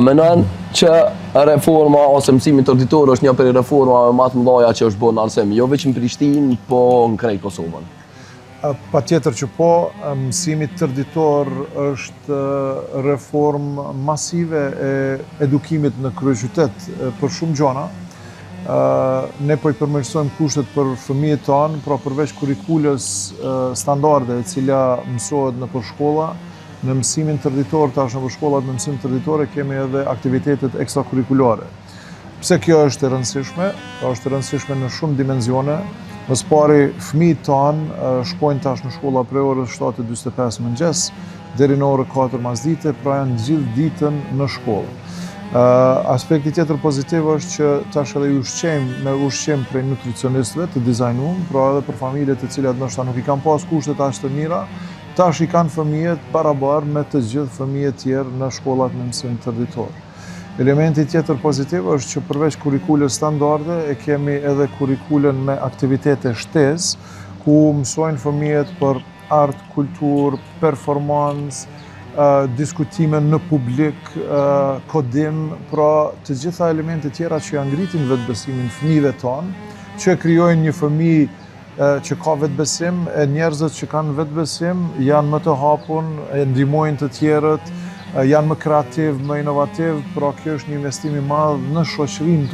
A mendon që reforma ose mësimi tërditor është një prej reformave më të mëdha që është bërë në arsim, jo vetëm në Prishtinë, po në krejt Kosovën? Patjetër që po, mësimi tërditor është reformë masive e edukimit në kryeqytet për shumë gjona. Ne po i përmirësojmë kushtet për fëmijët tanë, pra përveç kurikulës standarde e cila mësohet nëpër shkolla, në mësimin tërditor, tash në shkollat me mësim tërditor kemi edhe aktivitetet ekstrakurrikulare. Pse kjo është e rëndësishme? Është e rëndësishme në shumë dimensione. Më së pari, fëmijët tanë shkojnë tash në shkolla prej orës 7:45 mëngjes deri në orën 4 masdite, pra janë gjithë ditën në shkollë. Aspekti tjetër pozitiv është që tash edhe me ushqim prej nutricionistëve të dizajnuar, pra edhe për familjet të cilat ndoshta nuk i kanë pas kushtet aq të mira, tash i kanë fëmijët barabar me të gjithë fëmijët tjerë në shkollat me mësim tërditor. Elementi tjetër pozitiv është që përveç kurikulës standarde e kemi edhe kurikulën me aktivitete shtesë, ku mësojnë fëmijët për art, kulturë, performancë, diskutime në publik, kodim, pra të gjitha elemente tjera që janë ngritin vetbesimin fëmijëve tanë, që krijojnë një fëmijë që ka vetbesim, e njerëzit që kanë vetbesim janë më të hapun, e ndihmojnë të tjerët, janë më kreativ, më inovativ, pra kjo është një investim i madh në shoqërinë